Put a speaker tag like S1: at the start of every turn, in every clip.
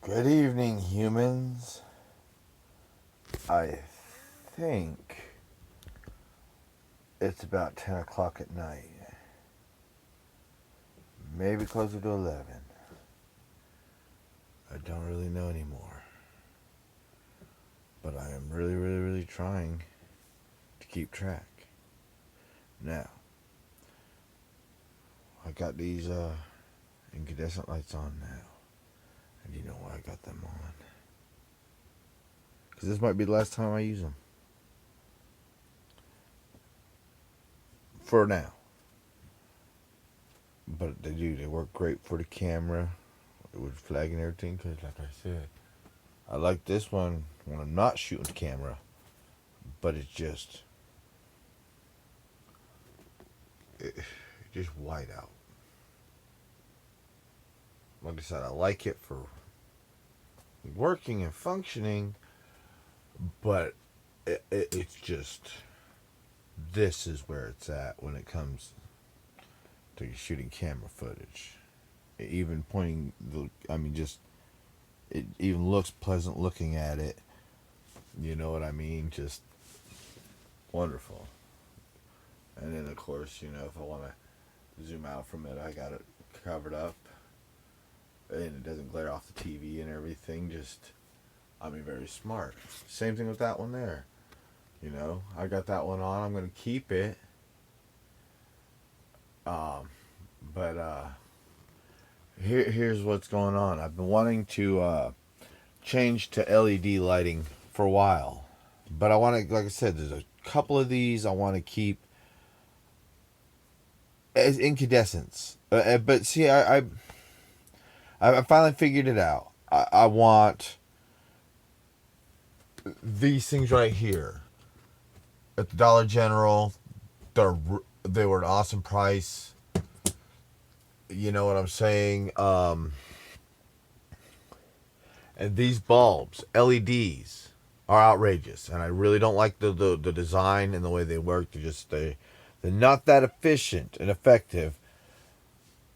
S1: Good evening, humans. I think it's about 10 o'clock at night. Maybe closer to 11. I don't really know anymore. But I am really, really, really trying to keep track. Now, I got these incandescent lights on now. And you know why I got them on? Because this might be the last time I use them. For now. But they work great for the camera with flagging everything. Because, like I said, I like this one when I'm not shooting the camera. But it's just white out. Like I said, I like it for working and functioning, but it's just, this is where it's at when it comes to shooting camera footage. Even pointing it even looks pleasant looking at it. You know what I mean? Just wonderful. And then of course, if I want to zoom out from it, I got it covered up and it doesn't glare off the TV and everything. Very smart. Same thing with that one there. I got that one on. I'm going to keep it. Here's what's going on. I've been wanting to change to LED lighting for a while. But I want to, like I said, there's a couple of these I want to keep as incandescents. But see, I finally figured it out. I want these things right here at the Dollar General. They were an awesome price. You know what I'm saying? And these bulbs, LEDs, are outrageous, and I really don't like the design and the way they work. They're not that efficient and effective.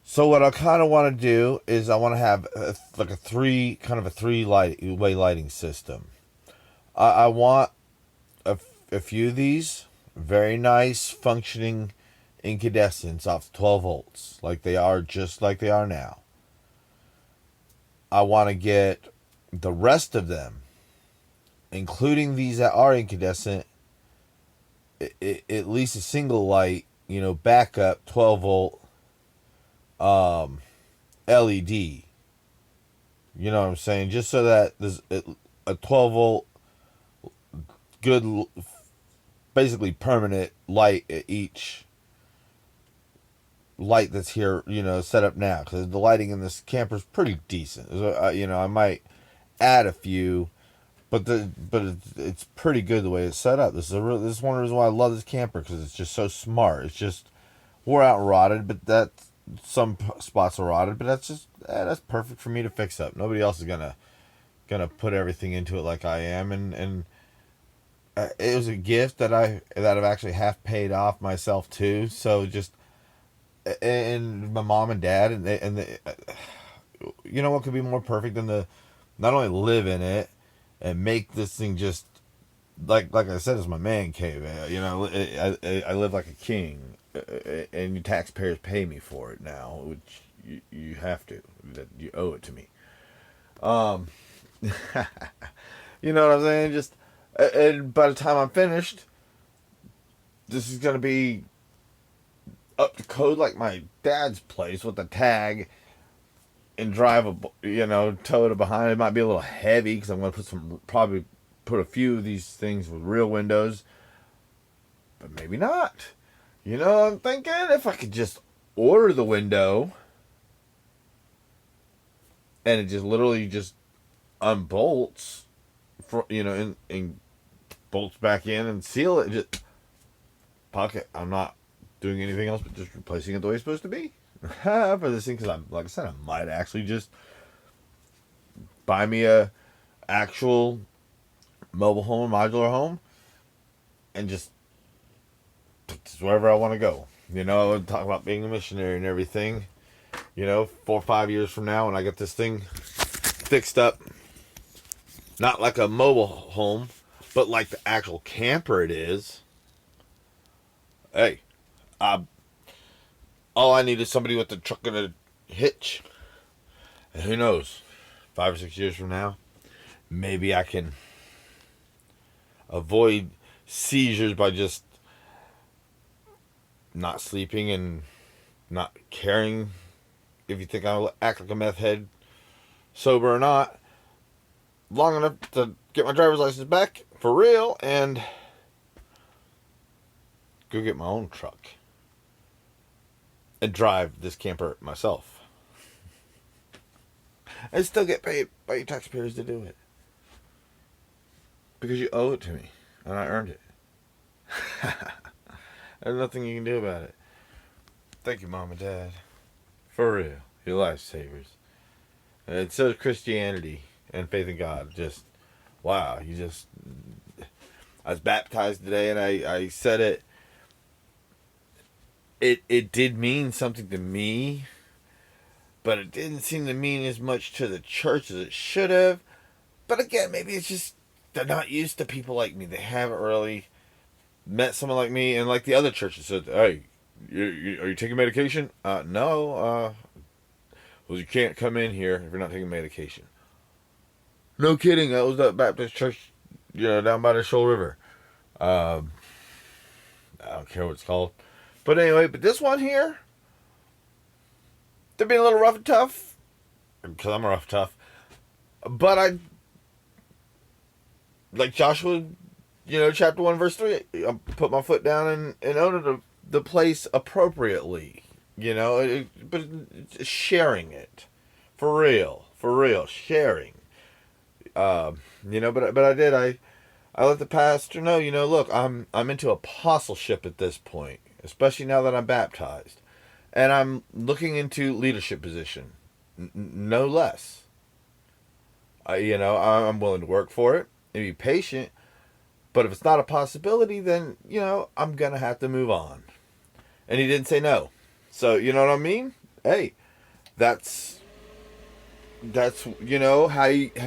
S1: So what I kind of want to do is I want to have a three way lighting system. I want a few of these very nice functioning incandescents off 12 volts, like they are, just like they are now. I want to get the rest of them, including these that are incandescent, at least a single light, backup 12 volt LED. You know what I'm saying? Just so that there's a 12 volt good, basically permanent light at each light that's here, set up now, because the lighting in this camper is pretty decent. I might add a few, but it's pretty good the way it's set up. This is one reason why I love this camper, because it's just so smart. It's just wore out and rotted, but some spots are rotted, but that's perfect for me to fix up. Nobody else is gonna put everything into it like I am, and it was a gift that I've actually half paid off myself too. So just, and my mom and dad, you know what could be more perfect than to not only live in it and make this thing just like I said, it's my man cave. I live like a king, and you taxpayers pay me for it now, which you have to. That you owe it to me. You know what I'm saying? Just, and by the time I'm finished, this is gonna be up to code like my dad's place with the tag, and tow it behind. It might be a little heavy because I'm gonna probably put a few of these things with real windows, but maybe not. I'm thinking if I could just order the window and it just literally just unbolts and bolts back in and seal it, just pocket. I'm not doing anything else but just replacing it the way it's supposed to be for this thing, because like I said, I might actually just buy me a actual mobile home, modular home, and just put this wherever I want to go. Talk about being a missionary and everything. 4 or 5 years from now, when I get this thing fixed up, not like a mobile home, but like the actual camper it is. Hey, all I need is somebody with a truck and a hitch. And who knows, 5 or 6 years from now, maybe I can avoid seizures by just not sleeping and not caring if you think I'll act like a meth head, sober or not, long enough to get my driver's license back for real and go get my own truck and drive this camper myself. And still get paid by your taxpayers to do it. Because you owe it to me. And I earned it. There's nothing you can do about it. Thank you, Mom and Dad. For real. You're lifesavers. And so is Christianity and faith in God. Just, wow. I was baptized today and I said it. It did mean something to me, but it didn't seem to mean as much to the church as it should have. But again, maybe it's just they're not used to people like me. They haven't really met someone like me, and like the other churches said, "Hey, are you taking medication?" No. Well, you can't come in here if you're not taking medication. No kidding. That was that Baptist church, down by the Shoal River. I don't care what it's called. But anyway, this one here, they're being a little rough and tough. Because I'm rough and tough. But I, like Joshua, chapter 1, verse 3, I put my foot down and owned the place appropriately. But sharing it. For real, sharing. But I did. I let the pastor know, look, I'm into apostleship at this point, especially now that I'm baptized, and I'm looking into leadership position, no less. I'm willing to work for it and be patient, but if it's not a possibility, then I'm gonna have to move on. And he didn't say no, so you know what I mean. Hey, that's how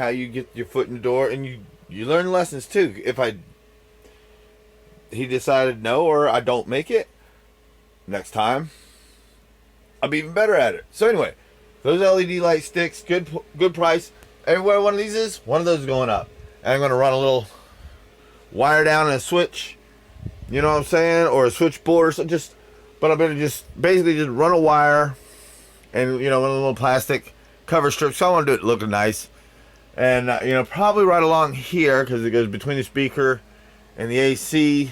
S1: you get your foot in the door, and you learn lessons too. If he decided no, or I don't make it, next time I'll be even better at it. So anyway, those LED light sticks, good price. Everywhere one of these is, one of those is going up. And I'm going to run a little wire down and a switch, you know what I'm saying, or a switchboard or something. But I'm going to basically just run a wire and one of the little plastic cover strips. So I want to do it looking nice. And, probably right along here, because it goes between the speaker and the AC.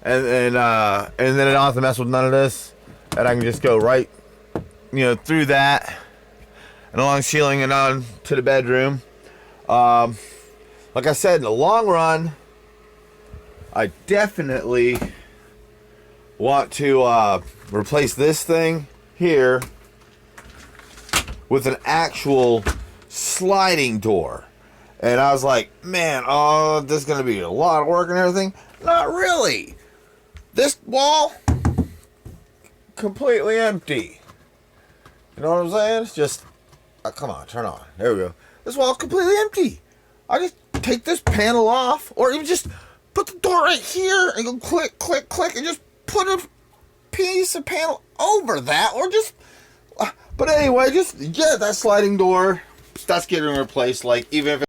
S1: And then I don't have to mess with none of this. And I can just go right, through that. And along the ceiling and on to the bedroom. Like I said, in the long run, I definitely want to replace this thing here with an actual sliding door. And I was like, man, this is going to be a lot of work and everything. Not really. This wall, completely empty. You know what I'm saying? It's just, come on, turn on. There we go. This wall completely empty. I just take this panel off, or even just put the door right here and go click, click, click, and just put a piece of panel over that, or just, but anyway, that sliding door, that's getting replaced, like, even if